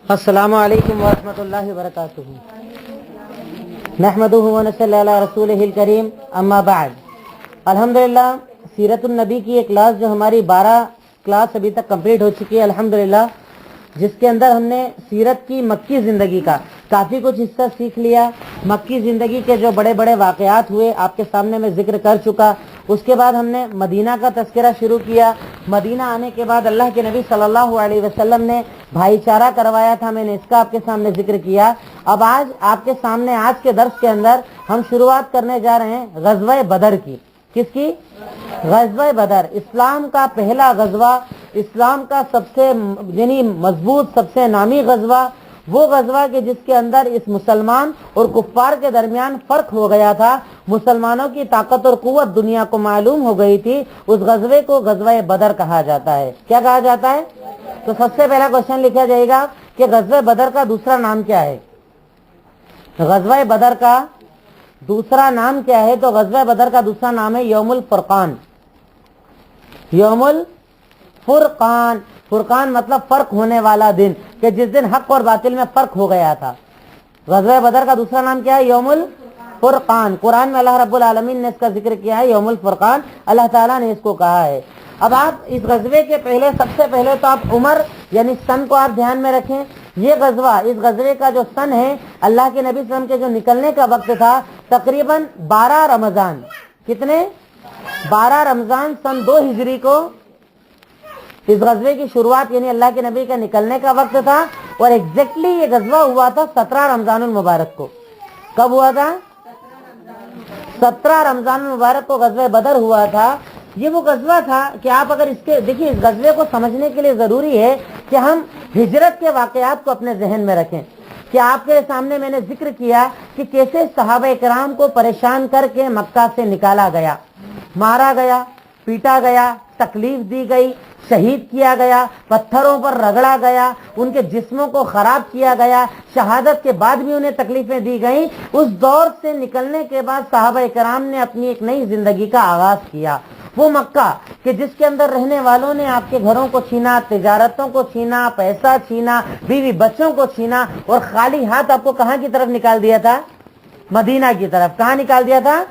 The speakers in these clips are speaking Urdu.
السلام علیکم ورحمۃ اللہ وبرکاتہ. نحمدہ ونصلی علی رسولہ الکریم، اما بعد. الحمدللہ سیرت النبی کی ایک کلاس جو ہماری 12 کلاس ابھی تک کمپلیٹ ہو چکی ہے الحمدللہ، جس کے اندر ہم نے سیرت کی مکی زندگی کا کافی کچھ حصہ سیکھ لیا. مکی زندگی کے جو بڑے بڑے واقعات ہوئے آپ کے سامنے میں ذکر کر چکا. اس کے بعد ہم نے مدینہ کا تذکرہ شروع کیا. مدینہ آنے کے بعد اللہ کے نبی صلی اللہ علیہ وسلم نے بھائی چارہ کروایا تھا، میں نے اس کا آپ کے سامنے ذکر کیا. اب آج آپ کے سامنے آج کے درس کے اندر ہم شروعات کرنے جا رہے ہیں غزوہ بدر کی. کس کی؟ غزوہ بدر، اسلام کا پہلا غزوہ، اسلام کا سب سے یعنی مضبوط سب سے نامی غزوہ، وہ غزوہ کہ جس کے اندر اس مسلمان اور کفار کے درمیان فرق ہو گیا تھا. مسلمانوں کی طاقت اور قوت دنیا کو معلوم ہو گئی تھی. اس غزوے کو غزوہ بدر کہا جاتا ہے. کیا کہا جاتا ہے؟ تو سب سے پہلا کوشچن لکھا جائے گا کہ غزوہ بدر کا دوسرا نام کیا ہے؟ غزوہ بدر کا دوسرا نام کیا ہے؟ تو غزوہ بدر کا دوسرا نام ہے یوم الفرقان. یوم الفرقان، فرقان مطلب فرق ہونے والا دن، کہ جس دن حق اور باطل میں فرق ہو گیا تھا. غزوہ بدر کا دوسرا نام کیا ہے؟ یوم الفرقان. قرآن میں اللہ رب العالمین نے اس کا ذکر کیا ہے، یوم الفرقان اللہ تعالیٰ نے اس کو کہا ہے. اب آپ اس غزوے کے پہلے سب سے پہلے تو آپ عمر یعنی سن کو آپ دھیان میں رکھیں. یہ غزوہ، اس غزوے کا جو سن ہے، اللہ کے نبی صلی اللہ علیہ وسلم کے جو نکلنے کا وقت تھا تقریباً 12 رمضان. کتنے؟ 12 رمضان سن 2 ہجری کو اس غزوے کی شروعات یعنی اللہ کے نبی کا نکلنے کا وقت تھا. اور ایگزیکٹلی یہ غزوہ ہوا تھا 17 رمضان المبارک کو. کب ہوا تھا؟ 17 رمضان المبارک کو غزوہ بدر ہوا تھا. یہ وہ غزوہ تھا کہ آپ اگر اس کے دیکھیے، اس غزوے کو سمجھنے کے لیے ضروری ہے کہ ہم ہجرت کے واقعات کو اپنے ذہن میں رکھیں. کہ آپ کے سامنے میں نے ذکر کیا کہ کیسے صحابہ کرام کو پریشان کر کے مکہ سے نکالا گیا، مارا گیا، پیٹا گیا، تکلیف دی گئی، شہید کیا گیا، پتھروں پر رگڑا گیا، ان کے جسموں کو خراب کیا گیا، شہادت کے بعد بھی انہیں تکلیفیں دی گئیں. اس دور سے نکلنے کے بعد صحابہ کرام نے اپنی ایک نئی زندگی کا آغاز کیا. وہ مکہ کہ جس کے اندر رہنے والوں نے آپ کے گھروں کو چھینا، تجارتوں کو چھینا، پیسہ چھینا، بیوی بچوں کو چھینا، اور خالی ہاتھ آپ کو کہاں کی طرف نکال دیا تھا؟ مدینہ کی طرف. کہاں نکال دیا تھا؟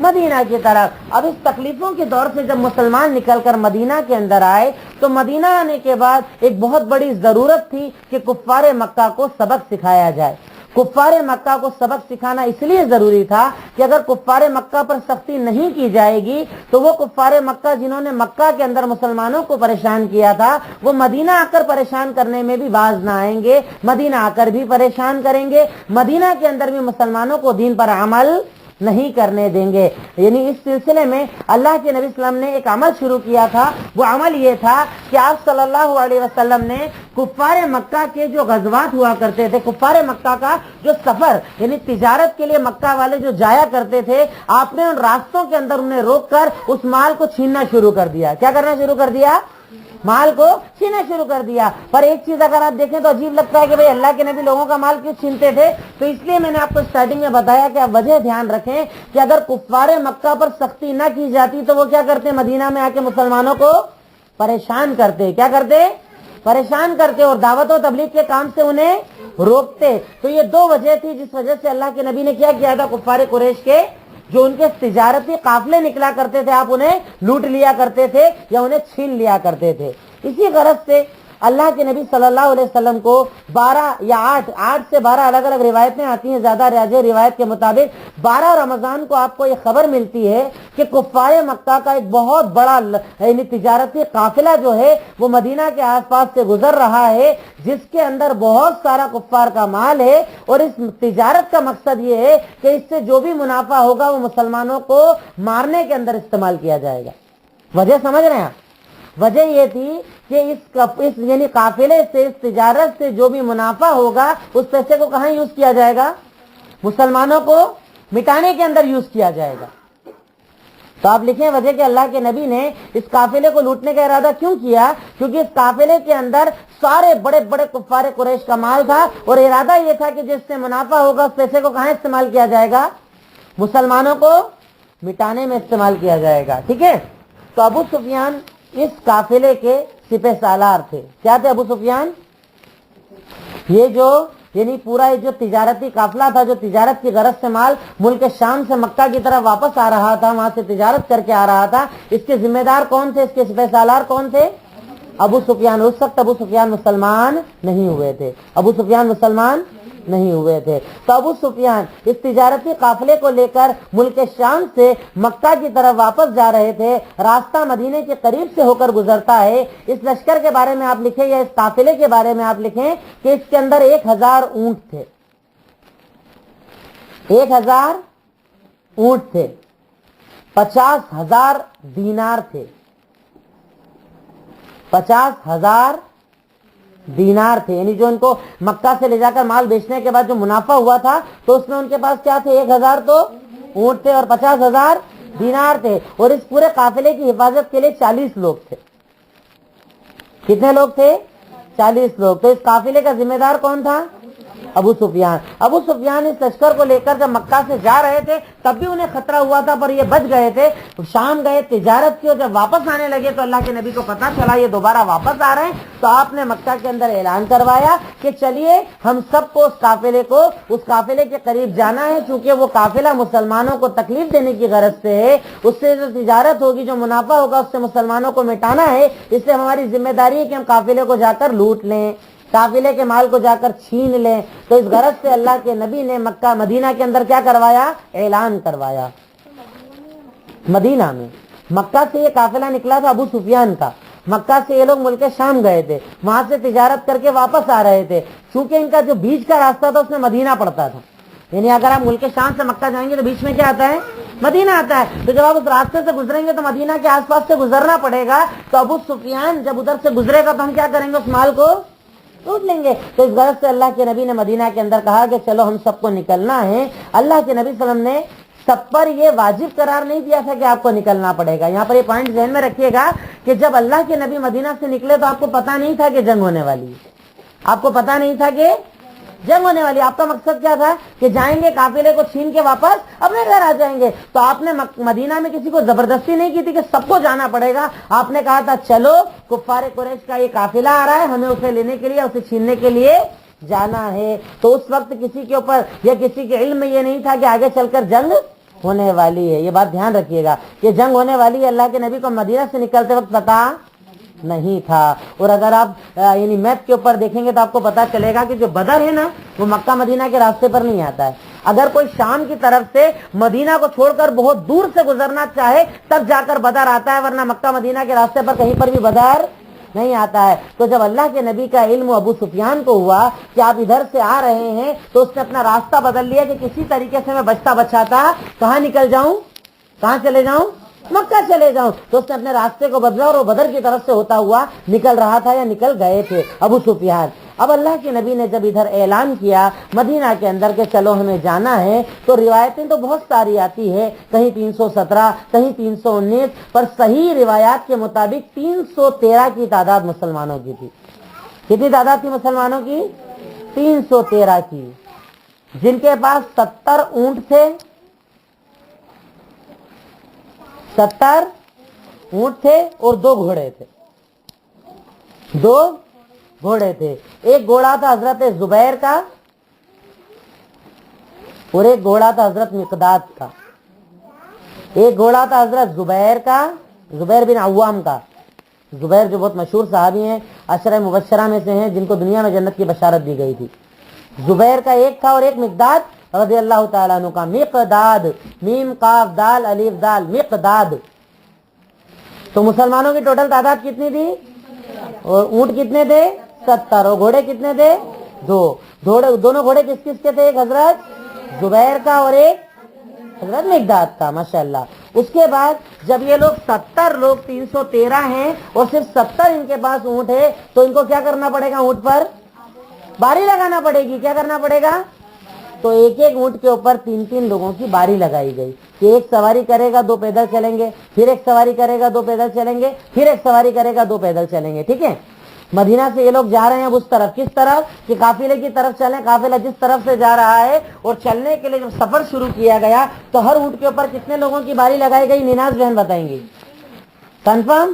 مدینہ کی طرف. اب اس تکلیفوں کے دور سے جب مسلمان نکل کر مدینہ کے اندر آئے تو مدینہ آنے کے بعد ایک بہت بڑی ضرورت تھی کہ کفار مکہ کو سبق سکھایا جائے. کفار مکہ کو سبق سکھانا اس لیے ضروری تھا کہ اگر کفار مکہ پر سختی نہیں کی جائے گی تو وہ کفار مکہ جنہوں نے مکہ کے اندر مسلمانوں کو پریشان کیا تھا، وہ مدینہ آ کر پریشان کرنے میں بھی باز نہ آئیں گے، مدینہ آ کر بھی پریشان کریں گے، مدینہ کے اندر بھی مسلمانوں کو دین پر عمل نہیں کرنے دیں گے. یعنی اس سلسلے میں اللہ کے نبی صلی اللہ علیہ وسلم نے ایک عمل شروع کیا تھا. وہ عمل یہ تھا کہ آپ صلی اللہ علیہ وسلم نے کفار مکہ کے جو غزوات ہوا کرتے تھے، کفار مکہ کا جو سفر یعنی تجارت کے لیے مکہ والے جو جایا کرتے تھے، آپ نے ان راستوں کے اندر انہیں روک کر اس مال کو چھیننا شروع کر دیا. کیا کرنا شروع کر دیا؟ مال کو چھینا شروع کر دیا. پر ایک چیز اگر آپ دیکھیں تو عجیب لگتا ہے کہ بھئی اللہ کے نبی لوگوں کا مال کیوں چھینتے تھے؟ تو اس لیے میں نے آپ کو سٹارٹنگ میں بتایا کہ آپ وجہ دھیان رکھیں کہ اگر کفار مکہ پر سختی نہ کی جاتی تو وہ کیا کرتے؟ مدینہ میں آ کے مسلمانوں کو پریشان کرتے. کیا کرتے؟ پریشان کرتے، اور دعوت و تبلیغ کے کام سے انہیں روکتے. تو یہ 2 وجہ تھی جس وجہ سے اللہ کے نبی نے کیا کیا تھا؟ کفار قریش کے جو ان کے تجارتی قافلے نکلا کرتے تھے، آپ انہیں لوٹ لیا کرتے تھے یا انہیں چھین لیا کرتے تھے. اسی غرض سے اللہ کے نبی صلی اللہ علیہ وسلم کو 12 یا 8 سے 12 الگ الگ روایتیں آتی ہیں. زیادہ راجح روایت کے مطابق 12 رمضان کو آپ کو یہ خبر ملتی ہے کہ کفار مکہ کا ایک بہت بڑا یعنی تجارتی قافلہ جو ہے وہ مدینہ کے آس پاس سے گزر رہا ہے، جس کے اندر بہت سارا کفار کا مال ہے. اور اس تجارت کا مقصد یہ ہے کہ اس سے جو بھی منافع ہوگا وہ مسلمانوں کو مارنے کے اندر استعمال کیا جائے گا. وجہ سمجھ رہے ہیں؟ وجہ یہ تھی کہ اس یعنی قافلے سے، اس تجارت سے جو بھی منافع ہوگا اس پیسے کو کہاں یوز کیا جائے گا؟ مسلمانوں کو مٹانے کے اندر یوز کیا جائے گا. تو آپ لکھیں وجہ کہ اللہ کے نبی نے اس قافلے کو لوٹنے کا ارادہ کیوں کیا؟ کیونکہ اس قافلے کے اندر سارے بڑے بڑے کفار قریش کا مال تھا، اور ارادہ یہ تھا کہ جس سے منافع ہوگا اس پیسے کو کہاں استعمال کیا جائے گا؟ مسلمانوں کو مٹانے میں استعمال کیا جائے گا. ٹھیک ہے. تو ابو سفیان اس قافلے کے سپہ سالار تھے. کیا تھے ابو سفیان؟ یہ جو یعنی پورا یہ جو تجارتی قافلہ تھا، جو تجارت کی غرض سے مال ملک شام سے مکہ کی طرف واپس آ رہا تھا، وہاں سے تجارت کر کے آ رہا تھا، اس کے ذمہ دار کون تھے، اس کے سپہ سالار کون تھے؟ ابو سفیان۔ اس وقت ابو سفیان مسلمان نہیں ہوئے تھے، ابو سفیان مسلمان نہیں ہوئے تھے۔ تو ابو سفیان اس تجارتی قافلے کو لے کر ملک شام سے مکہ کی طرف واپس جا رہے تھے، راستہ مدینے کے قریب سے ہو کر گزرتا ہے۔ اس لشکر کے بارے میں آپ لکھیں یا اس قافلے کے بارے میں آپ لکھیں کہ اس کے اندر 1000 اونٹ تھے، 1000 اونٹ تھے، 50,000 دینار تھے، 50,000 دینار تھے، یعنی جو ان کو مکہ سے لے جا کر مال بیچنے کے بعد جو منافع ہوا تھا تو اس میں ان کے پاس کیا تھے؟ 1000 تو اونٹ تھے اور 50,000 دینار تھے، اور اس پورے قافلے کی حفاظت کے لیے 40 لوگ تھے۔ کتنے لوگ تھے؟ 40 لوگ۔ تو اس قافلے کا ذمہ دار کون تھا؟ ابو سفیان۔ ابو سفیان اس لشکر کو لے کر جب مکہ سے جا رہے تھے تب بھی انہیں خطرہ ہوا تھا، پر یہ بچ گئے تھے، شام گئے، تجارت کی، اور جب واپس آنے لگے تو اللہ کے نبی کو پتا چلا یہ دوبارہ واپس آ رہے ہیں، تو آپ نے مکہ کے اندر اعلان کروایا کہ چلیے ہم سب کو اس قافلے کے قریب جانا ہے، چونکہ وہ قافلہ مسلمانوں کو تکلیف دینے کی غرض سے ہے، اس سے جو تجارت ہوگی، جو منافع ہوگا، اس سے مسلمانوں کو مٹانا ہے، اس لیے ہماری ذمہ داری ہے کہ ہم قافلے کو جا کر لوٹ لیں، قافلے کے مال کو جا کر چھین لیں۔ تو اس غرض سے اللہ کے نبی نے مکہ مدینہ کے اندر کیا کروایا؟ اعلان کروایا۔ مدینہ میں مکہ سے یہ قافلہ نکلا تھا ابو سفیان کا، مکہ سے یہ لوگ ملک شام گئے تھے، وہاں سے تجارت کر کے واپس آ رہے تھے، چونکہ ان کا جو بیچ کا راستہ تھا اس میں مدینہ پڑتا تھا، یعنی اگر آپ ملک شام سے مکہ جائیں گے تو بیچ میں کیا آتا ہے؟ مدینہ آتا ہے، تو جب آپ اس راستے سے گزریں گے تو مدینہ کے آس پاس سے گزرنا پڑے گا، تو ابو سفیان جب ادھر سے گزرے گا تو ہم کیا کریں گے؟ اس مال کو لوٹ لیں گے۔ تو اس غرض سے اللہ کے نبی نے مدینہ کے اندر کہا کہ چلو ہم سب کو نکلنا ہے۔ اللہ کے نبی صلی اللہ علیہ وسلم نے سب پر یہ واجب قرار نہیں دیا تھا کہ آپ کو نکلنا پڑے گا۔ یہاں پر یہ پوائنٹ ذہن میں رکھیے گا کہ جب اللہ کے نبی مدینہ سے نکلے تو آپ کو پتا نہیں تھا کہ جنگ ہونے والی ہے، آپ کو پتا نہیں تھا کہ جنگ ہونے والی۔ آپ کا مقصد کیا تھا؟ کہ جائیں گے، قافلے کو چھین کے واپس اپنے گھر آ جائیں گے۔ تو آپ نے مدینہ میں کسی کو زبردستی نہیں کی تھی کہ سب کو جانا پڑے گا، آپ نے کہا تھا چلو کفار قریش کا یہ قافلہ آ رہا ہے، ہمیں اسے لینے کے لیے، اسے چھیننے کے لیے جانا ہے۔ تو اس وقت کسی کے اوپر یا کسی کے علم میں یہ نہیں تھا کہ آگے چل کر جنگ ہونے والی ہے۔ یہ بات دھیان رکھیے گا کہ جنگ ہونے والی ہے، اللہ کے نبی کو مدینہ سے نکلتے وقت پتا نہیں تھا۔ اور اگر آپ یعنی میپ کے اوپر دیکھیں گے تو آپ کو پتا چلے گا کہ جو بدر ہے نا وہ مکہ مدینہ کے راستے پر نہیں آتا ہے۔ اگر کوئی شام کی طرف سے مدینہ کو چھوڑ کر بہت دور سے گزرنا چاہے تب جا کر بدر آتا ہے، ورنہ مکہ مدینہ کے راستے پر کہیں پر بھی بدر نہیں آتا ہے۔ تو جب اللہ کے نبی کا علم ابو سفیان کو ہوا کہ آپ ادھر سے آ رہے ہیں تو اس نے اپنا راستہ بدل لیا کہ کسی طریقے سے میں بچتا بچاتا کہاں نکل جاؤں، کہاں چلے جاؤں؟ مکہ چلے جاؤں۔ تو اس نے اپنے راستے کو بدلا اور وہ بدر کی طرف سے ہوتا ہوا نکل رہا تھا یا نکل گئے تھے ابو سفیان۔ اب اللہ کے نبی نے جب ادھر اعلان کیا مدینہ کے اندر کہ چلو ہمیں جانا ہے، تو روایتیں تو بہت ساری آتی ہے، کہیں 317، کہیں 319، پر صحیح روایات کے مطابق 313 کی تعداد مسلمانوں کی تھی۔ کتنی تعداد تھی مسلمانوں کی؟ 313 کی، جن کے پاس 70 اونٹ تھے، 70 اونٹ تھے اور 2 گھوڑے تھے، 2 گھوڑے تھے۔ ایک گھوڑا تھا حضرت زبیر کا اور ایک گھوڑا تھا حضرت مقداد کا۔ ایک گھوڑا تھا حضرت زبیر کا، زبیر بن عوام کا۔ زبیر جو بہت مشہور صحابی ہیں، عشرہ مبشرہ میں سے ہیں، جن کو دنیا میں جنت کی بشارت دی گئی تھی۔ زبیر کا ایک تھا اور ایک مقداد رضی اللہ تعالیٰ عنہ کا۔ مقداد، میم قاف دال الف دال، مقداد۔ تو مسلمانوں کی ٹوٹل تعداد کتنی تھی؟ اور اونٹ کتنے تھے؟ 70۔ اور گھوڑے کتنے تھے؟ 2۔ دونوں گھوڑے کس کس کے تھے؟ ایک حضرت زبیر کا اور ایک حضرت مقداد کا، ماشاءاللہ۔ اس کے بعد جب یہ لوگ 70 لوگ 313 ہیں اور صرف 70 ان کے پاس اونٹ ہے، تو ان کو کیا کرنا پڑے گا؟ اونٹ پر باری لگانا پڑے گی۔ کیا کرنا پڑے گا؟ تو ایک ایک اونٹ کے اوپر 3 لوگوں کی باری لگائی گئی کہ ایک سواری کرے گا 2 پیدل چلیں گے، پھر ایک سواری کرے گا 2 پیدل چلیں گے، پھر ایک سواری کرے گا 2 پیدل چلیں گے۔ ٹھیک ہے، مدینہ سے یہ لوگ جا رہے ہیں اس طرف، کس طرف کہ قافلے کی طرف چلیں، قافلہ جس طرف سے جا رہا ہے، اور چلنے کے لیے جب سفر شروع کیا گیا تو ہر اونٹ کے اوپر کتنے لوگوں کی باری لگائی گئی؟ نیناز بہن بتائیں گی، کنفرم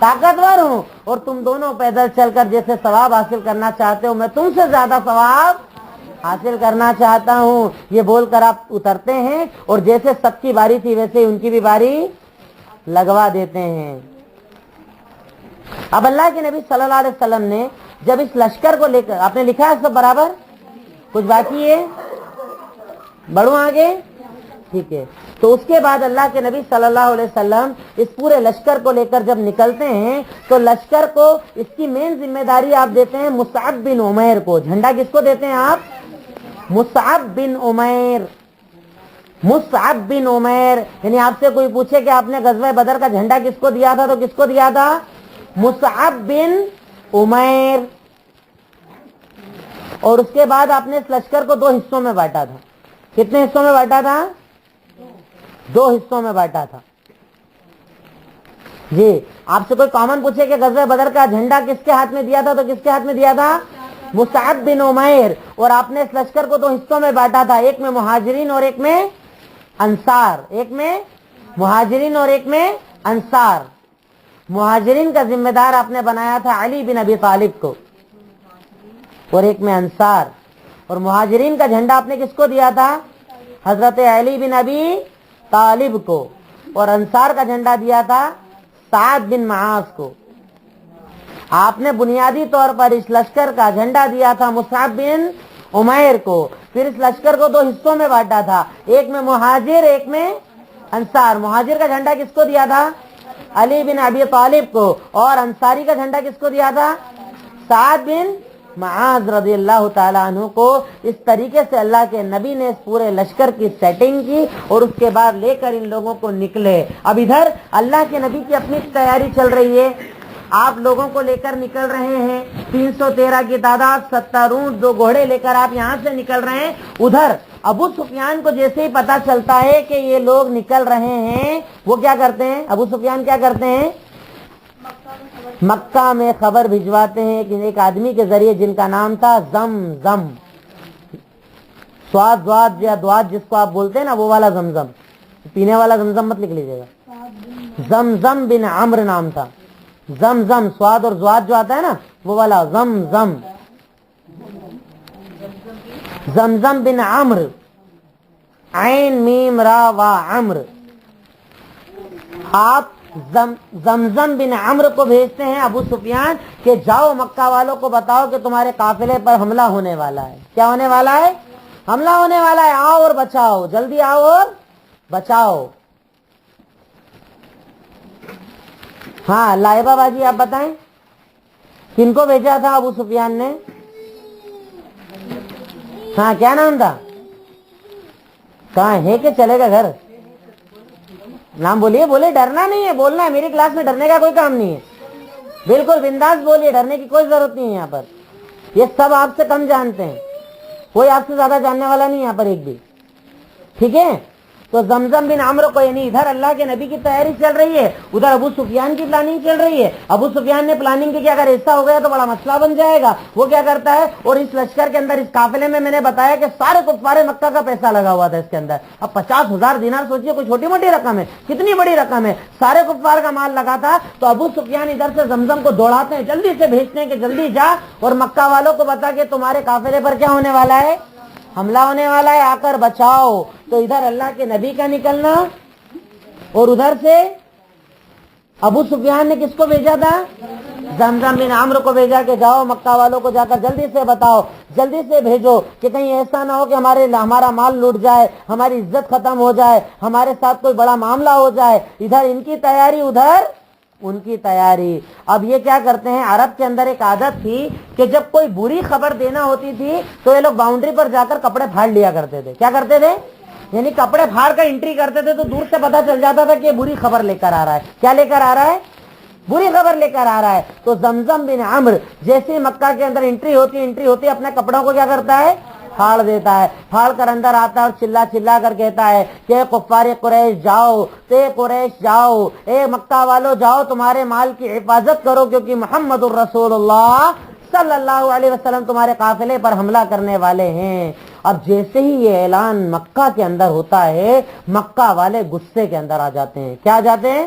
طاقتور ہوں اور تم دونوں پیدل چل کر جیسے ثواب حاصل کرنا چاہتے ہو میں تم سے زیادہ ثواب حاصل کرنا چاہتا ہوں. یہ بول کر آپ اترتے ہیں اور جیسے سب کی باری تھی ویسے ان کی بھی باری لگوا دیتے ہیں. اب اللہ کے نبی صلی اللہ علیہ وسلم نے جب اس لشکر کو لے کر, آپ نے لکھا ہے سب برابر, کچھ باقی ہے, بڑھوں آگے, ٹھیک ہے. تو اس کے بعد اللہ کے نبی صلی اللہ علیہ وسلم اس پورے لشکر کو لے کر جب نکلتے ہیں تو لشکر کو اس کی مین ذمہ داری آپ دیتے ہیں مصعب بن عمیر کو. جھنڈا کس کو دیتے ہیں آپ؟ مصعب بن عمیر. مصعب بن عمیر, یعنی آپ سے کوئی پوچھے کہ آپ نے غزوہ بدر کا جھنڈا کس کو دیا تھا تو کس کو دیا تھا؟ مصعب بن عمیر. اور اس کے بعد آپ نے اس لشکر کو 2 حصوں میں بانٹا تھا. کتنے حصوں میں بانٹا تھا؟ 2 حصوں میں بانٹا تھا. جی, آپ سے کوئی کامن پوچھے کہ غزوہ بدر کا جھنڈا کس کے ہاتھ میں دیا تھا تو کس کے ہاتھ میں دیا تھا؟ مصعب بن عمیر. اور آپ نے اس لشکر کو 2 حصوں میں بانٹا تھا, ایک میں مہاجرین اور ایک میں انصار. ایک میں مہاجرین اور ایک میں انصار. مہاجرین کا ذمہ دار آپ نے بنایا تھا علی بن ابی طالب کو اور ایک میں انصار. اور مہاجرین کا جھنڈا آپ نے کس کو دیا تھا؟ حضرت علی بن ابی طالب کو. اور انصار کا جھنڈا دیا تھا سعد بن معاذ کو. آپ نے بنیادی طور پر اس لشکر کا جھنڈا دیا تھا مصعب بن عمیر کو. پھر اس لشکر کو 2 حصوں میں بانٹا تھا, ایک میں مہاجر ایک میں انصار. مہاجر کا جھنڈا کس کو دیا تھا؟ علی بن ابی طالب کو. اور انصاری کا جھنڈا کس کو دیا تھا؟ سعد بن معاذ رضی اللہ تعالیٰ عنہ کو. اس طریقے سے اللہ کے نبی نے اس پورے لشکر کی سیٹنگ کی اور اس کے بعد لے کر ان لوگوں کو نکلے. اب ادھر اللہ کے نبی کی اپنی تیاری چل رہی ہے, آپ لوگوں کو لے کر نکل رہے ہیں, 313 کی تعداد, 70 اونٹ, 2 گھوڑے لے کر آپ یہاں سے نکل رہے ہیں. ادھر ابو سفیان کو جیسے ہی پتا چلتا ہے کہ یہ لوگ نکل رہے ہیں, وہ کیا کرتے ہیں؟ ابو سفیان کیا کرتے ہیں؟ مکہ میں خبر بھجواتے ہیں کہ ایک آدمی کے ذریعے جن کا نام تھا زمزم, سواد زواد یا دواد جس کو آپ بولتے ہیں نا, وہ والا زمزم, پینے والا زمزم مت لکھ لیجیے گا. زمزم بن عمرو نام تھا. زمزم سواد اور زواد جو آتا ہے نا وہ والا زمزم. زمزم بن عمرو, عین میم را وا عمرو. آپ زمزم بن عمرو کو بھیجتے ہیں ابو سفیان کہ جاؤ مکہ والوں کو بتاؤ کہ تمہارے قافلے پر حملہ ہونے والا ہے. کیا ہونے والا ہے؟ حملہ ہونے والا ہے, آؤ اور بچاؤ, جلدی آؤ اور بچاؤ. ہاں لائبہ باجی آپ بتائیں کن کو بھیجا تھا ابو سفیان نے؟ ہاں کیا نام تھا؟ کہاں ہے کہ چلے گا گھر؟ نام بولیے, بولے, ڈرنا نہیں ہے, بولنا ہے. میری کلاس میں ڈرنے کا کوئی کام نہیں ہے, بالکل بنداس بولیے, ڈرنے کی کوئی ضرورت نہیں ہے. یہاں پر یہ سب آپ سے کم جانتے ہیں, کوئی آپ سے زیادہ جاننے والا نہیں یہاں پر ایک بھی, ٹھیک ہے. تو زمزم بن عمرو کو, یعنی ادھر اللہ کے نبی کی تیاری چل رہی ہے, ادھر ابو سفیان کی پلاننگ چل رہی ہے. ابو سفیان نے پلاننگ کی کہ اگر ایسا ہو گیا تو بڑا مسئلہ بن جائے گا. وہ کیا کرتا ہے, اور اس لشکر کے اندر اس قافلے میں نے بتایا کہ سارے کفار مکہ کا پیسہ لگا ہوا تھا اس کے اندر. اب 50,000 دینار سوچیے, کوئی چھوٹی موٹی رقم ہے, کتنی بڑی رقم ہے, سارے کفار کا مال لگا تھا. تو ابو سفیان ادھر سے زمزم کو دوڑاتے ہیں, جلدی سے بھیجتے ہیں کہ جلدی جا اور مکہ والوں کو بتا کہ تمہارے قافلے پر کیا ہونے والا ہے, حملہ ہونے والا ہے, آ کر بچاؤ. تو ادھر اللہ کے نبی کا نکلنا اور ادھر سے ابو سفیان نے کس کو بھیجا تھا؟ زمزم بن عمرو کو بھیجا کہ جاؤ مکہ والوں کو جا کر جلدی سے بتاؤ, جلدی سے بھیجو کہ کہیں ایسا نہ ہو کہ ہمارا مال لوٹ جائے, ہماری عزت ختم ہو جائے, ہمارے ساتھ کوئی بڑا معاملہ ہو جائے. ادھر ان کی تیاری, ادھر ان کی تیاری. اب یہ کیا کرتے ہیں, عرب کے اندر ایک عادت تھی کہ جب کوئی بری خبر دینا ہوتی تھی تو یہ لوگ باؤنڈری پر جا کر کپڑے پھاڑ لیا کرتے تھے. کیا کرتے تھے؟ یعنی کپڑے پھاڑ کر انٹری کرتے تھے, تو دور سے پتا چل جاتا تھا کہ یہ بری خبر لے کر آ رہا ہے. کیا لے کر آ رہا ہے؟ بری خبر لے کر آ رہا ہے. تو زمزم بن عمرو جیسے ہی مکہ کے اندر انٹری ہوتی اپنے کپڑوں کو کیا کرتا ہے, پھاڑ دیتا ہے. پھاڑ کر اندر آتا ہے اور چلا چلا کر کہتا ہے کہ کفار قریش جاؤ, قریش جاؤ, اے مکہ والو جاؤ, تمہارے مال کی حفاظت کرو کیونکہ محمد الرسول اللہ صلی اللہ علیہ وسلم تمہارے قافلے پر حملہ کرنے والے ہیں. اب جیسے ہی یہ اعلان مکہ کے اندر ہوتا ہے, مکہ والے غصے کے اندر آ جاتے ہیں. کیا آ جاتے ہیں؟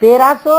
1300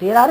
13।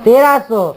1300।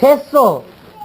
600।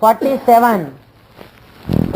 47।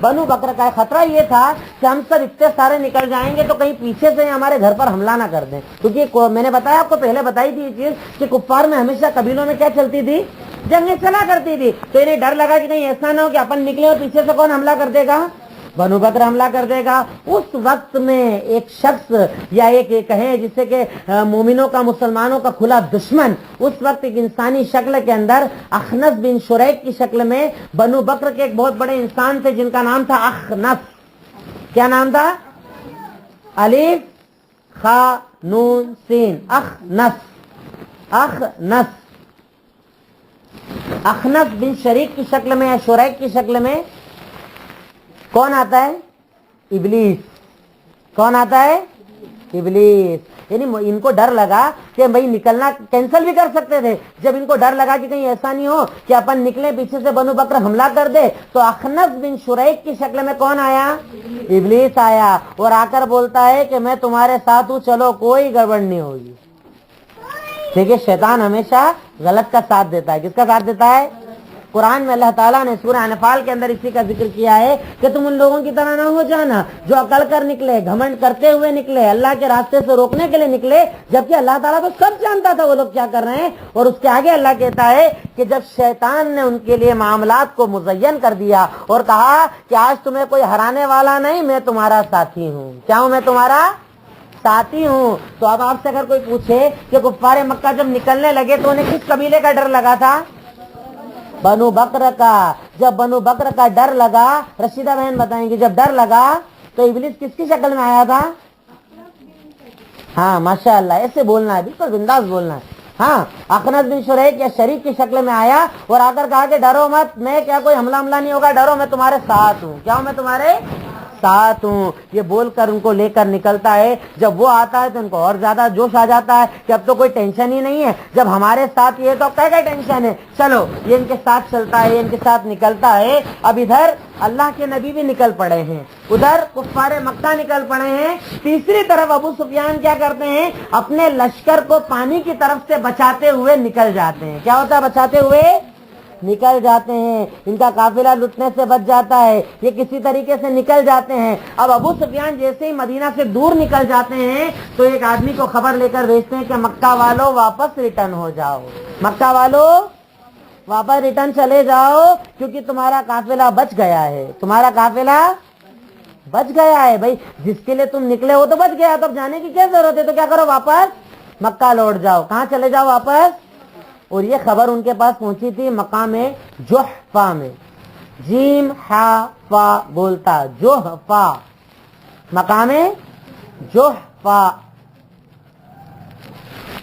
بنو بکر کا خطرہ یہ تھا کہ ہم سب اتنے سارے نکل جائیں گے تو کہیں پیچھے سے ہمارے گھر پر حملہ نہ کر دیں، کیونکہ میں نے بتایا آپ کو پہلے بتائی تھی یہ چیز کہ کفار میں ہمیشہ قبیلوں میں کیا چلتی تھی، جنگیں چلا کرتی تھی، تو انہیں ڈر لگا کہ کہیں ایسا نہ ہو کہ اپن نکلے اور پیچھے سے کون حملہ کر دے گا، بنو بکر حملہ کر دے گا۔ اس وقت میں ایک شخص یا ایک کہیں جسے کہ مومنوں کا مسلمانوں کا کھلا دشمن، اس وقت ایک انسانی شکل کے اندر اخنس بن شریک کی شکل میں بنو بکر کے ایک بہت بڑے انسان تھے جن کا نام تھا اخنس۔ کیا نام تھا؟ الف خا نون سین، اخنس۔ اخنس اخنس بن شریک کی شکل میں یا شریک کی شکل میں کون آتا ہے؟ ابلیس۔ کون آتا ہے؟ ابلیس۔ یعنی ان کو ڈر لگا کہ بھائی نکلنا کینسل بھی کر سکتے تھے، جب ان کو ڈر لگا کہ کہیں ایسا نہیں ہو کہ اپن نکلے پیچھے سے بنو بکر حملہ کر دے، تو اخنس بن شریک کی شکل میں کون آیا؟ ابلیس آیا اور آ کر بولتا ہے کہ میں تمہارے ساتھ ہوں، چلو کوئی گڑبڑ نہیں ہوگی۔ دیکھیے شیطان ہمیشہ غلط کا ساتھ دیتا ہے۔ کس کا ساتھ دیتا ہے؟ قرآن میں اللہ تعالیٰ نے سورہ انفال کے اندر اسی کا ذکر کیا ہے کہ تم ان لوگوں کی طرح نہ ہو جانا جو عقل کر نکلے، گھمنڈ کرتے ہوئے نکلے، اللہ کے راستے سے روکنے کے لیے نکلے، جبکہ اللہ تعالیٰ تو سب جانتا تھا وہ لوگ کیا کر رہے ہیں۔ اور اس کے آگے اللہ کہتا ہے کہ جب شیطان نے ان کے لیے معاملات کو مزین کر دیا اور کہا کہ آج تمہیں کوئی ہرانے والا نہیں، میں تمہارا ساتھی ہوں۔ کیا ہوں؟ میں تمہارا ساتھی ہوں۔ تو اب آپ سے اگر کوئی پوچھے کہ کفار مکہ جب نکلنے لگے تو انہیں کس قبیلے کا ڈر لگا تھا؟ بنو بکر کا۔ جب بنو بکر کا ڈر لگا، رشیدہ بہن بتائیں گی، جب ڈر لگا تو ابلیس کس کی شکل میں آیا تھا؟ ہاں ماشاء اللہ، ایسے بولنا ہے، بالکل بنداس بولنا ہے۔ ہاں اخنس بن شریک یا شریک کی شکل میں آیا اور آ کر کہا کہ ڈرو مت، میں کیا کوئی حملہ نہیں ہوگا، ڈرو میں تمہارے ساتھ ہوں۔ کیا ہوں؟ میں تمہارے ساتھ ہوں۔ یہ بول کر ان کو لے کر نکلتا ہے۔ جب وہ آتا ہے تو ان کو اور زیادہ جوش آ جاتا ہے کہ اب تو کوئی ٹینشن ہی نہیں ہے، جب ہمارے ساتھ یہ تو کیا ٹینشن ہے، چلو یہ ان کے ساتھ چلتا ہے، ان کے ساتھ نکلتا ہے۔ اب ادھر اللہ کے نبی بھی نکل پڑے ہیں، ادھر کفار مکہ نکل پڑے ہیں، تیسری طرف ابو سفیان کیا کرتے ہیں، اپنے لشکر کو پانی کی طرف سے بچاتے ہوئے نکل جاتے ہیں۔ کیا ہوتا ہے؟ بچاتے ہوئے نکل جاتے ہیں، ان کا قافلہ لٹنے سے بچ جاتا ہے، یہ کسی طریقے سے نکل جاتے ہیں۔ اب ابو سفیان جیسے ہی مدینہ سے دور نکل جاتے ہیں تو ایک آدمی کو خبر لے کر بھیجتے ہیں کہ مکہ والوں واپس ریٹرن ہو جاؤ، مکہ والوں واپس ریٹرن چلے جاؤ، کیونکہ تمہارا قافلہ بچ گیا ہے، تمہارا قافلہ بچ گیا ہے۔ بھائی جس کے لیے تم نکلے ہو تو بچ گیا، تو اب جانے کی کیا ضرورت ہے، تو کیا کرو، واپس مکہ لوٹ جاؤ۔ کہاں چلے جاؤ؟ واپس۔ اور یہ خبر ان کے پاس پہنچی تھی مقام جحفہ میں، جیم ہا فا بولتا، جحفہ، مقام جحفہ۔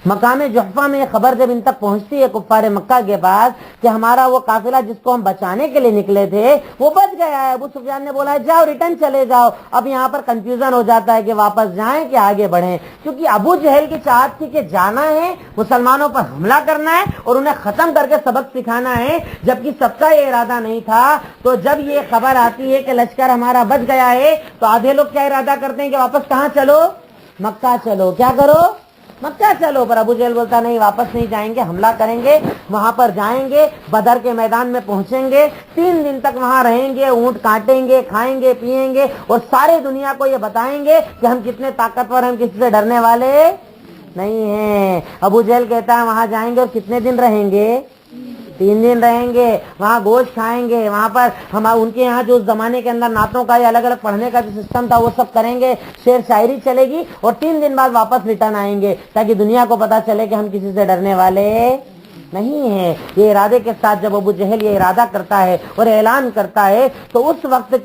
مقام جحفہ میں یہ خبر جب ان تک پہنچتی ہے کفار مکہ کے پاس کہ ہمارا وہ قافلہ جس کو ہم بچانے کے لیے نکلے تھے وہ بچ گیا ہے، ابو سفیان نے بولا جاؤ ریٹرن چلے جاؤ۔ اب یہاں پر کنفیوژن ہو جاتا ہے کہ واپس جائیں کہ آگے بڑھیں، کیونکہ ابو جہل کی چاہت تھی کہ جانا ہے، مسلمانوں پر حملہ کرنا ہے اور انہیں ختم کر کے سبق سکھانا ہے، جبکہ سب کا یہ ارادہ نہیں تھا۔ تو جب یہ خبر آتی ہے کہ لشکر ہمارا بچ گیا ہے تو آدھے لوگ کیا ارادہ کرتے ہیں کہ واپس کہاں چلو، مکہ چلو۔ کیا کرو؟ مکہ چلو۔ پر ابو جہل بولتا نہیں، واپس نہیں جائیں گے، حملہ کریں گے، وہاں پر جائیں گے، بدر کے میدان میں پہنچیں گے، 3 دن تک وہاں رہیں گے، اونٹ کاٹیں گے، کھائیں گے، پیئیں گے اور سارے دنیا کو یہ بتائیں گے کہ ہم کتنے طاقتور ہیں، ہم کسی سے ڈرنے والے نہیں ہیں۔ ابو جہل کہتا ہے وہاں جائیں گے اور کتنے دن رہیں گے، 3 دن رہیں گے، وہاں گوشت کھائیں گے، وہاں پر ہم ان کے یہاں جو اس زمانے کے اندر نعتوں کا یا الگ الگ پڑھنے کا جو سسٹم تھا وہ سب کریں گے، شعر شاعری چلے گی اور 3 دن بعد واپس ریٹرن آئیں گے تاکہ دنیا کو پتا چلے کہ ہم کسی سے ڈرنے والے نہیں ہیں۔ یہ ارادے کے ساتھ جب ابو جہل یہ ارادہ کرتا ہے اور اعلان کرتا ہے تو اس وقت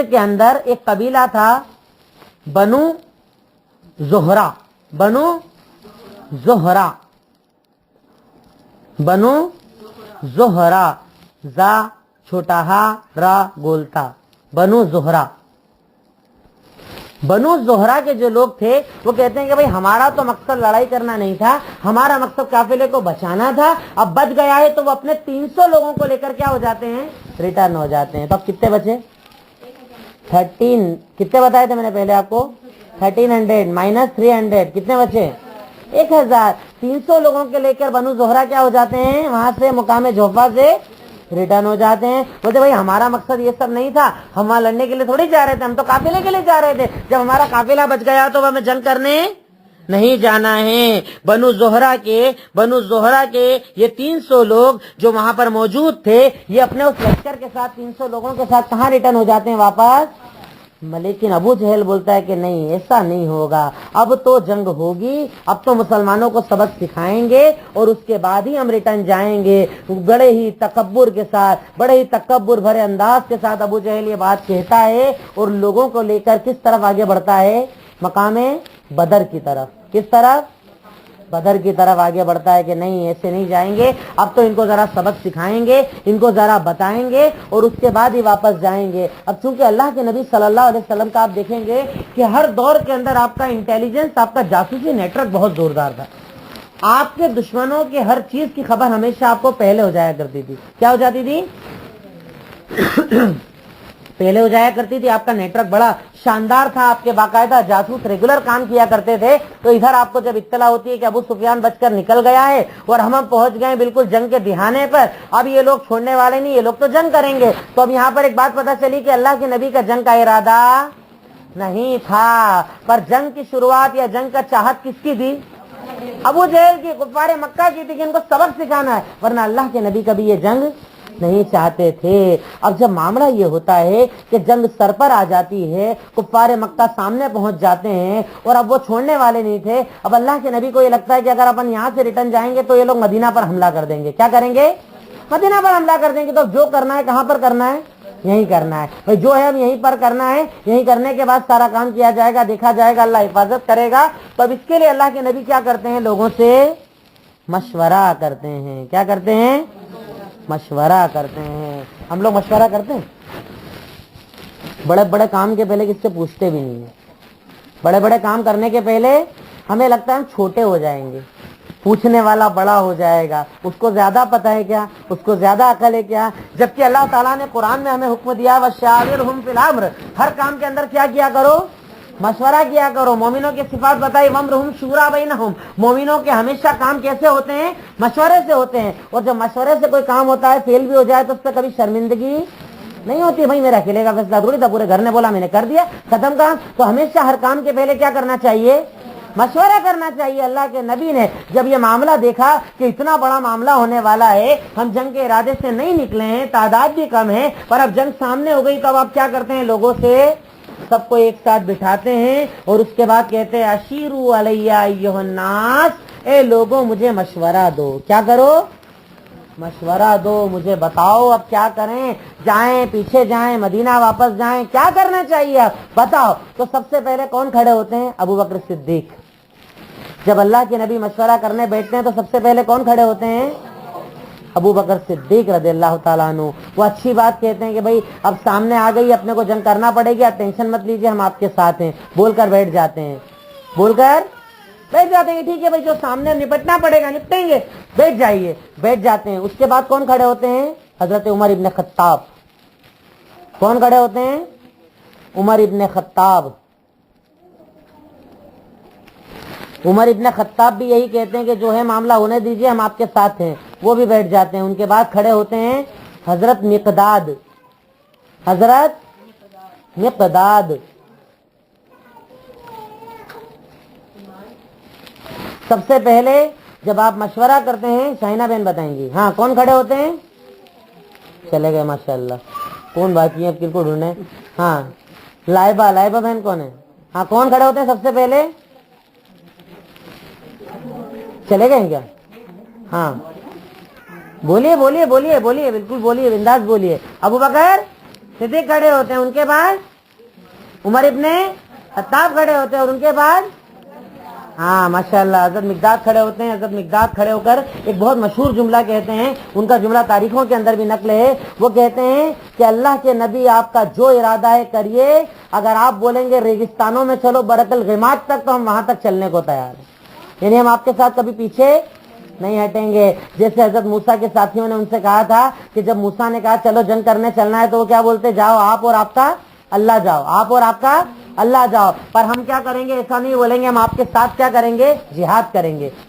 کے اندر ایک قبیلہ تھا بنو زہرہ، بنو زہرہ، بنو زہرہ، زا چھوٹا ہا را گولتا، بنو زہرہ۔ بنو زہرہ کے جو لوگ تھے وہ کہتے ہیں کہ بھئی ہمارا تو مقصد لڑائی کرنا نہیں تھا، ہمارا مقصد قافلے کو بچانا تھا، اب بچ گیا ہے تو وہ اپنے 300 لوگوں کو لے کر کیا ہو جاتے ہیں، ریٹرن ہو جاتے ہیں۔ تو اب کتنے بچے؟ 13 کتنے بتائے تھے میں نے پہلے آپ کو؟ 1300 مائنس 300 کتنے بچے؟ 1000۔ 300 لوگوں کے لے کر بنو زہرہ کیا ہو جاتے ہیں، وہاں سے مقام جحفہ سے ریٹرن ہو جاتے ہیں. بولتے بھائی ہمارا مقصد یہ سب نہیں تھا, ہم وہاں لڑنے کے لیے تھوڑی جا رہے تھے, ہم تو قافلے کے لیے جا رہے تھے. جب ہمارا قافلہ بچ گیا تو ہمیں جنگ کرنے نہیں جانا ہے. بنو زہرا کے یہ 300 لوگ جو وہاں پر موجود تھے, یہ اپنے اس لشکر کے ساتھ 300 لوگوں کے ساتھ کہاں ریٹرن ہو جاتے ہیں واپس. لیکن ابو جہل بولتا ہے کہ نہیں, ایسا نہیں ہوگا, اب تو جنگ ہوگی, اب تو مسلمانوں کو سبق سکھائیں گے اور اس کے بعد ہی ہم ریٹرن جائیں گے. بڑے ہی تکبر کے ساتھ, بڑے ہی تکبر بھرے انداز کے ساتھ ابو جہل یہ بات کہتا ہے اور لوگوں کو لے کر کس طرف آگے بڑھتا ہے, مقام بدر کی طرف. کس طرف؟ بدر کی طرف آگے بڑھتا ہے کہ نہیں ایسے نہیں جائیں گے, اب تو ان کو ذرا سبق سکھائیں گے, ان کو ذرا بتائیں گے اور اس کے بعد ہی واپس جائیں گے. اب چونکہ اللہ کے نبی صلی اللہ علیہ وسلم کا آپ دیکھیں گے کہ ہر دور کے اندر آپ کا انٹیلیجنس, آپ کا جاسوسی نیٹ ورک بہت زوردار تھا. آپ کے دشمنوں کے ہر چیز کی خبر ہمیشہ آپ کو پہلے ہو جایا کرتی تھی. کیا ہو جاتی تھی؟ پہلے ہو جایا کرتی تھی. آپ کا نیٹ ورک بڑا شاندار تھا, آپ کے باقاعدہ جاسوس ریگولر کام کیا کرتے تھے. تو ادھر آپ کو جب اطلاع ہوتی ہے کہ ابو سفیان بچ کر نکل گیا ہے اور ہم پہنچ گئے بالکل جنگ کے دہانے پر, اب یہ لوگ چھوڑنے والے نہیں, یہ لوگ تو جنگ کریں گے. تو اب یہاں پر ایک بات پتہ چلی کہ اللہ کے نبی کا جنگ کا ارادہ نہیں تھا, پر جنگ کی شروعات یا جنگ کا چاہت کس کی تھی؟ ابو جہل کی, کفار مکہ کی تھی کہ ان کو سبق سکھانا ہے, ورنہ اللہ کے نبی کبھی یہ جنگ نہیں چاہتے تھے. اب جب معاملہ یہ ہوتا ہے کہ جنگ سر پر آ جاتی ہے, کفار مکہ سامنے پہنچ جاتے ہیں اور اب وہ چھوڑنے والے نہیں تھے, اب اللہ کے نبی کو یہ لگتا ہے کہ اگر اپن یہاں سے ریٹرن جائیں گے تو یہ لوگ مدینہ پر حملہ کر دیں گے. کیا کریں گے؟ مدینہ پر حملہ کر دیں گے. تو جو کرنا ہے کہاں پر کرنا ہے؟ یہی کرنا ہے بھائی, جو ہے ہم یہیں پر کرنا ہے, یہی کرنے کے بعد سارا کام کیا جائے گا, دیکھا جائے گا, اللہ حفاظت کرے گا. تو اب اس کے لیے اللہ کے نبی کیا کرتے ہیں, لوگوں سے مشورہ کرتے ہیں. کیا کرتے ہیں؟ مشورہ کرتے ہیں. ہم لوگ مشورہ کرتے ہیں بڑے بڑے کام کے پہلے کس سے پوچھتے بھی نہیں ہیں. بڑے بڑے کام کرنے کے پہلے ہمیں لگتا ہے ہم چھوٹے ہو جائیں گے, پوچھنے والا بڑا ہو جائے گا, اس کو زیادہ پتہ ہے کیا, اس کو زیادہ عقل ہے کیا. جبکہ اللہ تعالیٰ نے قرآن میں ہمیں حکم دیا وَشَاوِرْهُمْ فِي الْأَمْرِ, ہر کام کے اندر کیا کیا کرو, مشورہ کیا کرو. مومنوں کی صفات بتائی, وَأَمْرُهُمْ شُورَىٰ بَيْنَهُمْ, مومنوں کے ہمیشہ کام کیسے ہوتے ہیں, مشورے سے ہوتے ہیں. اور جب مشورے سے کوئی کام ہوتا ہے فیل بھی ہو جائے تو اس پہ کبھی شرمندگی نہیں ہوتی. بھائی میرا اکیلے کا فیصلہ تھوڑی تھا, پورے گھر نے بولا میں نے کر دیا, ختم کام. تو ہمیشہ ہر کام کے پہلے کیا کرنا چاہیے, مشورہ کرنا چاہیے. اللہ کے نبی نے جب یہ معاملہ دیکھا کہ اتنا بڑا معاملہ ہونے والا ہے, ہم جنگ کے ارادے سے نہیں نکلے ہیں, تعداد بھی کم ہے, پر اب جنگ سامنے ہو گئی, تو اب آپ کیا کرتے ہیں, لوگوں سے سب کو ایک ساتھ بٹھاتے ہیں اور اس کے بعد کہتے ہیں اشیرو علیہ ایھا الناس, اے لوگوں مجھے مشورہ دو. کیا کرو, مشورہ دو, مجھے بتاؤ اب کیا کریں, جائیں پیچھے جائیں, مدینہ واپس جائیں, کیا کرنا چاہیے اب بتاؤ. تو سب سے پہلے کون کھڑے ہوتے ہیں, ابو بکر صدیق. جب اللہ کے نبی مشورہ کرنے بیٹھتے ہیں تو سب سے پہلے کون کھڑے ہوتے ہیں, ابو بکر صدیق رضی اللہ تعالیٰ عنہ. وہ اچھی بات کہتے ہیں کہ بھائی اب سامنے آ گئی, اپنے کو جنگ کرنا پڑے گی, آپ ٹینشن مت لیجیے, ہم آپ کے ساتھ ہیں, بول کر بیٹھ جاتے ہیں. بول کر بیٹھ جاتے ہیں, ٹھیک ہے بھائی جو سامنے نپٹنا پڑے گا نپٹیں گے, بیٹھ جائیے, بیٹھ جاتے ہیں. اس کے بعد کون کھڑے ہوتے ہیں, حضرت عمر ابن خطاب. کون کھڑے ہوتے ہیں, عمر ابن خطاب. عمر ابن خطاب بھی یہی کہتے ہیں کہ جو ہے معاملہ ہونے دیجیے, ہم آپ کے ساتھ ہیں. وہ بھی بیٹھ جاتے ہیں. ان کے بعد کھڑے ہوتے ہیں حضرت مقداد. حضرت مقداد سب سے پہلے جب آپ مشورہ کرتے ہیں, شاہینہ بہن بتائیں گی, ہاں کون کھڑے ہوتے ہیں, چلے گئے ماشاءاللہ, کون باقی ہے, کن کو ڈھونڈے, ہاں لائبہ بہن کون ہے, ہاں کون کھڑے ہوتے ہیں سب سے پہلے, چلے گئے کیا, ہاں بولیے بولیے بولیے بولیے, بالکل بولیے, بنداس بولیے. ابو بکر صدیق کھڑے ہوتے ہیں, ان کے بعد عمر ابن خطاب کھڑے ہوتے ہیں, اور ان کے بعد ہاں ماشاءاللہ حضرت مقداد کھڑے ہوتے ہیں. حضرت مقداد کھڑے ہو کر ایک بہت مشہور جملہ کہتے ہیں, ان کا جملہ تاریخوں کے اندر بھی نقل ہے. وہ کہتے ہیں کہ اللہ کے نبی آپ کا جو ارادہ ہے کریے, اگر آپ بولیں گے ریگستانوں میں چلو برق الغمات تک, تو ہم وہاں تک چلنے کو تیار ہیں, یعنی ہم آپ کے ساتھ کبھی پیچھے نہیں ہٹیں گے. جیسے حضرت موسیٰ کے ساتھیوں نے ان سے کہا تھا کہ جب موسیٰ نے کہا چلو جنگ کرنے چلنا ہے, تو وہ کیا بولتے, جاؤ آپ اور آپ کا اللہ جاؤ, آپ اور آپ کا اللہ جاؤ. پر ہم کیا کریں گے, ایسا نہیں بولیں گے, ہم آپ کے ساتھ کیا کریں گے, جہاد کریں گے.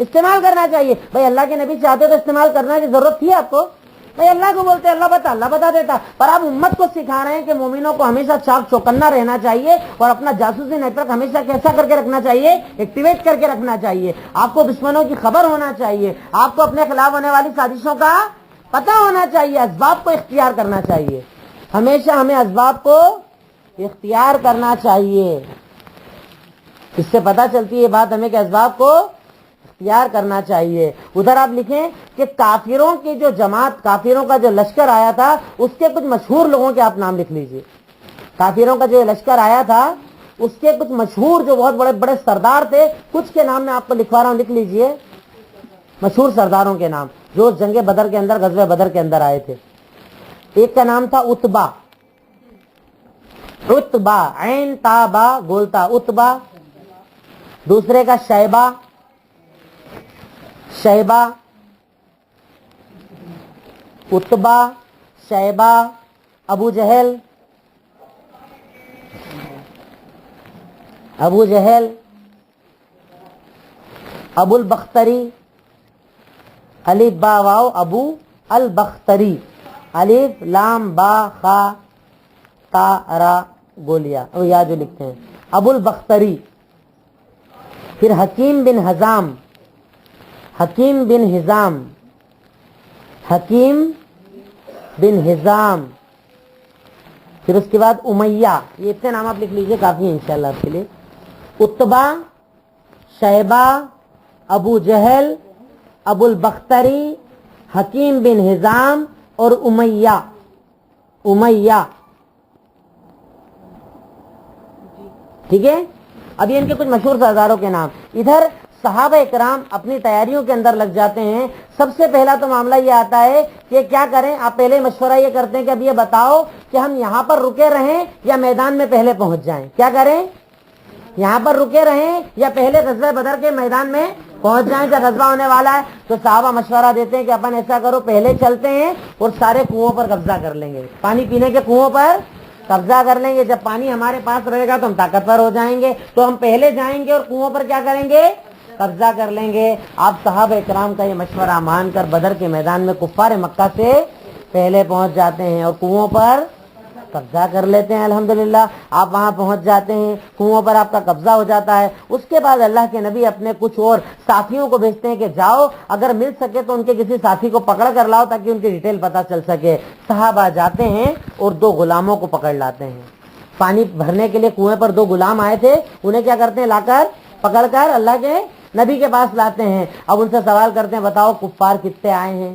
استعمال کرنا چاہیے. بھائی اللہ کے نبی چاہتے تو استعمال کرنے کی ضرورت تھی آپ کو؟ بھائی اللہ کو بولتے اللہ بتا دیتا. پر آپ امت کو سکھا رہے ہیں کہ مومنوں کو ہمیشہ چاک چوکنا رہنا چاہیے اور اپنا جاسوسی نیٹ ورک ہمیشہ کیسا کر کے رکھنا چاہیے؟ ایکٹیویٹ کر کے رکھنا چاہیے. آپ کو دشمنوں کی خبر ہونا چاہیے, آپ کو اپنے خلاف ہونے والی سازشوں کا پتہ ہونا چاہیے, اسباب کو اختیار کرنا چاہیے. ہمیشہ ہمیں اسباب کو اختیار کرنا چاہیے. اس سے پتہ چلتی ہے بات ہمیں کہ اسباب کو اختیار کرنا چاہیے. ادھر آپ لکھیں کہ کافروں کی جو جماعت, کافروں کا جو لشکر آیا تھا, اس کے کچھ مشہور لوگوں کے آپ نام لکھ لیجئے. کافروں کا جو لشکر آیا تھا اس کے کچھ مشہور جو بہت بڑے بڑے سردار تھے, کچھ کے نام میں آپ کو لکھوا رہا ہوں, لکھ لیجئے مشہور سرداروں کے نام جو جنگ بدر کے اندر, غزوہ بدر کے اندر آئے تھے. ایک کا نام تھا عتبہ, عین تا با گولتا عتبہ. دوسرے کا شیبہ, عتبہ, شیبہ. ابو جہل, ابو البختری, الف با واو ابو البختری, الف لام با خا تا را گولیا, یا جو لکھتے ہیں ابو البختری. پھر حکیم بن حزام. پھر اس کے بعد امیہ. یہ اتنے نام آپ لکھ لیجئے, کافی ہیں انشاءاللہ آپ کے لیے. عتبہ, شیبہ, ابو جہل, ابو البختری, حکیم بن حزام اور امیہ. ٹھیک ہے. ابھی ان کے کچھ مشہور سرداروں کے نام. ادھر صحابہ اکرام اپنی تیاریوں کے اندر لگ جاتے ہیں. سب سے پہلا تو معاملہ یہ آتا ہے کہ کیا کریں. آپ پہلے مشورہ یہ کرتے ہیں کہ اب یہ بتاؤ کہ ہم یہاں پر رکے رہیں یا میدان میں پہلے پہنچ جائیں. کیا کریں, یہاں پر رکے رہیں یا پہلے غزوہ بدر کے میدان میں پہنچ جائیں جب غزوہ ہونے والا ہے؟ تو صحابہ مشورہ دیتے ہیں کہ اپن ایسا کرو, پہلے چلتے ہیں اور سارے کنووں پر قبضہ کر لیں گے, پانی پینے کے کنووں پر قبضہ کر لیں گے. جب پانی ہمارے پاس رہے گا تو ہم طاقتور ہو جائیں گے, تو ہم پہلے جائیں گے اور کنووں پر کیا کریں گے؟ قبضہ کر لیں گے. آپ صحابہ اکرام کا یہ مشورہ مان کر بدر کے میدان میں کفار مکہ سے پہلے پہنچ جاتے ہیں اور کنووں پر قبضہ کر لیتے ہیں. الحمدللہ آپ وہاں پہنچ جاتے ہیں, کنووں پر آپ کا قبضہ ہو جاتا ہے. اس کے بعد اللہ کے نبی اپنے کچھ اور ساتھیوں کو بھیجتے ہیں کہ جاؤ, اگر مل سکے تو ان کے کسی ساتھی کو پکڑ کر لاؤ تاکہ ان کی ڈیٹیل پتہ چل سکے. صحابہ جاتے ہیں اور 2 غلاموں کو پکڑ لاتے ہیں. پانی بھرنے کے لیے کنویں پر 2 غلام آئے تھے, انہیں کیا کرتے ہیں, لا کر پکڑ کر اللہ کے نبی کے پاس لاتے ہیں. اب ان سے سوال کرتے ہیں, بتاؤ کفار کتنے آئے ہیں,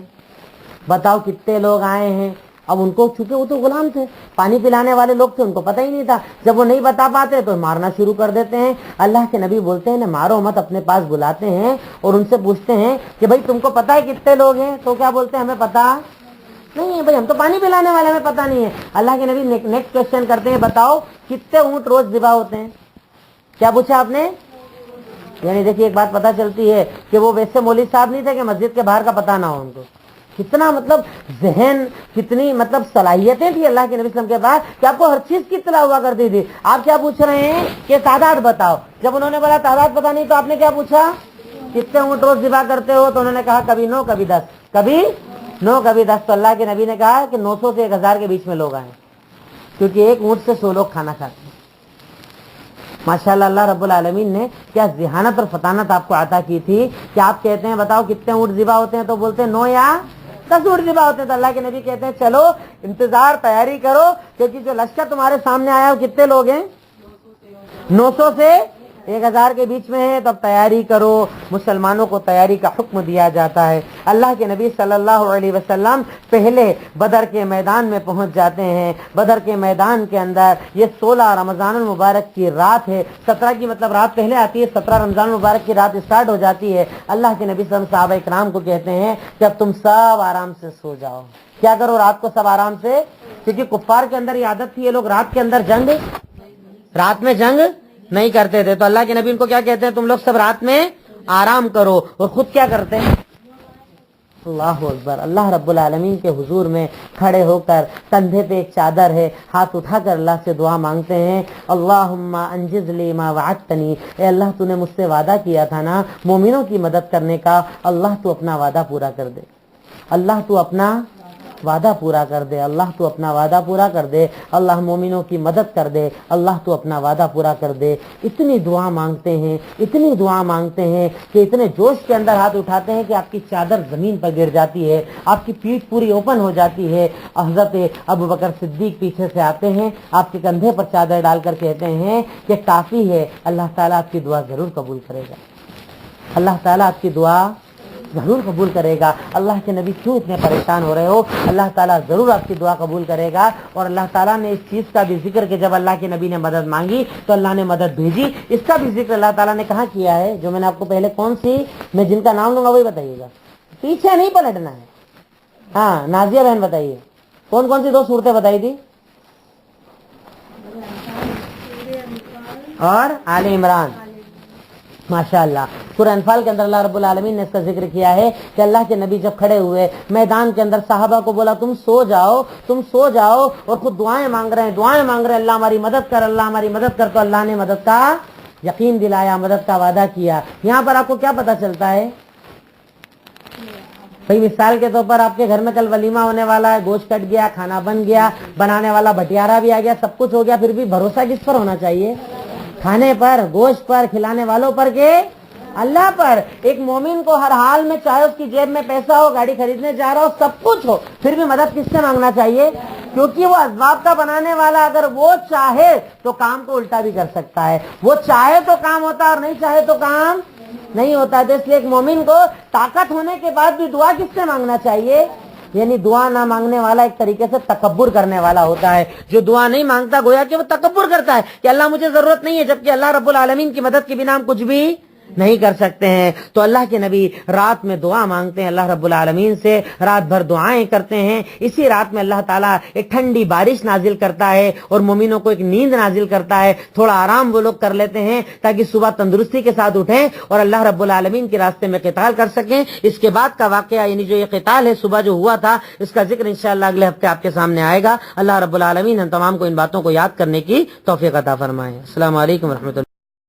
بتاؤ کتنے لوگ آئے ہیں. اب ان کو چونکہ وہ تو غلام تھے, پانی پلانے والے لوگ تھے, ان کو پتہ ہی نہیں تھا. جب وہ نہیں بتا پاتے تو مارنا شروع کر دیتے ہیں. اللہ کے نبی بولتے ہیں مارو مت, اپنے پاس بلاتے ہیں اور ان سے پوچھتے ہیں کہ بھائی تم کو پتہ ہے کتنے لوگ ہیں؟ تو کیا بولتے ہیں, ہمیں پتہ نہیں ہے بھائی, ہم تو پانی پلانے والے, ہمیں پتہ نہیں ہے. اللہ کے نبی نیکسٹ کوشچن کرتے ہیں, بتاؤ کتنے اونٹ روز ذبح ہوتے ہیں؟ کیا پوچھا آپ نے؟ یعنی دیکھیے ایک بات پتہ چلتی ہے کہ وہ ویسے مولوی صاحب نہیں تھے کہ مسجد کے باہر کا پتہ نہ ہو ان کو. کتنا مطلب ذہن, کتنی مطلب صلاحیتیں تھی اللہ کے نبی صلی اللہ علیہ وسلم کے پاس کہ آپ کو ہر چیز کی اطلاع ہوا کرتی تھی. آپ کیا پوچھ رہے ہیں کہ تعداد بتاؤ. جب انہوں نے بولا تعداد پتہ نہیں تو آپ نے کیا پوچھا, کتنے اونٹ روز ذبح کرتے ہو؟ تو انہوں نے کہا کبھی 9 کبھی 10, کبھی 9 کبھی 10. تو اللہ کے نبی نے کہا کہ 900 سے 1000 کے بیچ میں لوگ آئے, کیونکہ ایک اونٹ سے 100 لوگ کھانا کھاتے ہیں. ماشاءاللہ اللہ رب العالمین نے کیا ذہانت اور فطانت آپ کو عطا کی تھی کہ آپ کہتے ہیں بتاؤ کتنے اونٹ ذبح ہوتے ہیں, تو بولتے ہیں 9 یا 10 اونٹ ذبح ہوتے ہیں. تو اللہ کے نبی کہتے ہیں چلو انتظار, تیاری کرو, کیونکہ جو لشکر تمہارے سامنے آیا وہ کتنے لوگ ہیں؟ 900 سے 1000 کے بیچ میں ہے. تو اب تیاری کرو. مسلمانوں کو تیاری کا حکم دیا جاتا ہے. اللہ کے نبی صلی اللہ علیہ وسلم پہلے بدر کے میدان میں پہنچ جاتے ہیں. بدر کے میدان کے اندر یہ 16 رمضان المبارک کی رات ہے. 17 کی مطلب رات پہلے آتی ہے, 17 رمضان المبارک کی رات اسٹارٹ ہو جاتی ہے. اللہ کے نبی صلی اللہ علیہ وسلم صحابہ اکرام کو کہتے ہیں کہ اب تم سب آرام سے سو جاؤ. کیا کرو رات کو سب آرام سے, کیونکہ کفار کے اندر یہ عادت تھی, یہ لوگ رات کے اندر رات میں جنگ نہیں کرتے تھے. تو اللہ کے نبی ان کو کیا کہتے ہیں, تم لوگ سب رات میں آرام کرو. اور خود کیا کرتے ہیں, اللہ اکبر. اللہ رب العالمین کے حضور میں کھڑے ہو کر کندھے پہ ایک چادر ہے, ہاتھ اٹھا کر اللہ سے دعا مانگتے ہیں, اللہم انجز لی ما وعدتنی, اے اللہ تو نے مجھ سے وعدہ کیا تھا نا مومنوں کی مدد کرنے کا, اللہ تو اپنا وعدہ پورا کر دے, اللہ تو اپنا وعدہ پورا کر دے, اللہ تو اپنا وعدہ پورا کر دے, اللہ مومنوں کی مدد کر دے, اللہ تو اپنا وعدہ پورا کر دے. اتنی دعا مانگتے ہیں, اتنی دعا مانگتے ہیں کہ اتنے جوش کے اندر ہاتھ اٹھاتے ہیں کہ آپ کی چادر زمین پر گر جاتی ہے, آپ کی پیٹھ پوری اوپن ہو جاتی ہے. حضرت ابو بکر صدیق پیچھے سے آتے ہیں, آپ کے کندھے پر چادر ڈال کر کہتے ہیں کہ کافی ہے, اللہ تعالیٰ آپ کی دعا ضرور قبول کرے گا, اللہ تعالیٰ آپ کی دعا ضرور قبول کرے گا. اللہ کے نبی کیوں اتنے پریشان ہو رہے ہو, اللہ تعالیٰ ضرور آپ کی دعا قبول کرے گا. اور اللہ تعالیٰ نے اس چیز کا بھی ذکر کہ جب اللہ کے نبی نے مدد مانگی تو اللہ نے مدد بھیجی, اس کا بھی ذکر اللہ تعالیٰ نے کہاں کیا ہے, جو میں نے آپ کو پہلے کون سی, میں جن کا نام لوں گا وہی بتائیے گا, پیچھے نہیں پلٹنا ہے. ہاں نازیہ بہن بتائیے کون کون سی 2 صورتیں بتائی تھی, اور آل عمران. ماشاء اللہ, سورہ انفال کے اندر اللہ رب العالمین نے اس کا ذکر کیا ہے کہ اللہ کے نبی جب کھڑے ہوئے میدان کے اندر صحابہ کو بولا تم سو جاؤ, تم سو جاؤ, اور خود دعائیں مانگ رہے ہیں, دعائیں مانگ رہے ہیں, اللہ ہماری مدد کر, اللہ ہماری مدد کر. تو اللہ نے مدد کا یقین دلایا, مدد کا وعدہ کیا. یہاں پر آپ کو کیا پتا چلتا ہے بھائی, مثال کے طور پر آپ کے گھر میں کل ولیمہ ہونے والا ہے, گوشت کٹ گیا, کھانا بن گیا, بنانے والا بھٹیارا بھی آ گیا, سب کچھ ہو گیا, پھر بھی بھروسہ کس پر ہونا چاہیے, کھانے پر, گوشت پر, کھلانے والوں پر کہ اللہ پر. ایک مومن کو ہر حال میں, چاہے اس کی جیب میں پیسہ ہو, گاڑی خریدنے جا رہا ہو, سب کچھ ہو, پھر بھی مدد کس سے مانگنا چاہیے, کیونکہ وہ اسباب کا بنانے والا اگر وہ چاہے تو کام کو الٹا بھی کر سکتا ہے, وہ چاہے تو کام ہوتا ہے اور نہیں چاہے تو کام نہیں ہوتا. تو اس لیے ایک مومن کو طاقت ہونے کے بعد بھی دعا کس سے مانگنا چاہیے, یعنی دعا نہ مانگنے والا ایک طریقے سے تکبر کرنے والا ہوتا ہے. جو دعا نہیں مانگتا گویا کہ وہ تکبر کرتا ہے کہ اللہ مجھے ضرورت نہیں ہے, جبکہ اللہ رب العالمین کی مدد کے بنا ہم کچھ بھی نہیں کر سکتے ہیں. تو اللہ کے نبی رات میں دعا مانگتے ہیں اللہ رب العالمین سے, رات بھر دعائیں کرتے ہیں. اسی رات میں اللہ تعالیٰ ایک ٹھنڈی بارش نازل کرتا ہے اور مومنوں کو ایک نیند نازل کرتا ہے, تھوڑا آرام وہ لوگ کر لیتے ہیں تاکہ صبح تندرستی کے ساتھ اٹھیں اور اللہ رب العالمین کے راستے میں قتال کر سکیں. اس کے بعد کا واقعہ یعنی جو یہ قتال ہے صبح جو ہوا تھا, اس کا ذکر انشاءاللہ اگلے ہفتے آپ کے سامنے آئے گا. اللہ رب العالمین ہم تمام کو ان باتوں کو یاد کرنے کی توفیق عطا فرمائے. السلام علیکم ورحمۃ اللہ.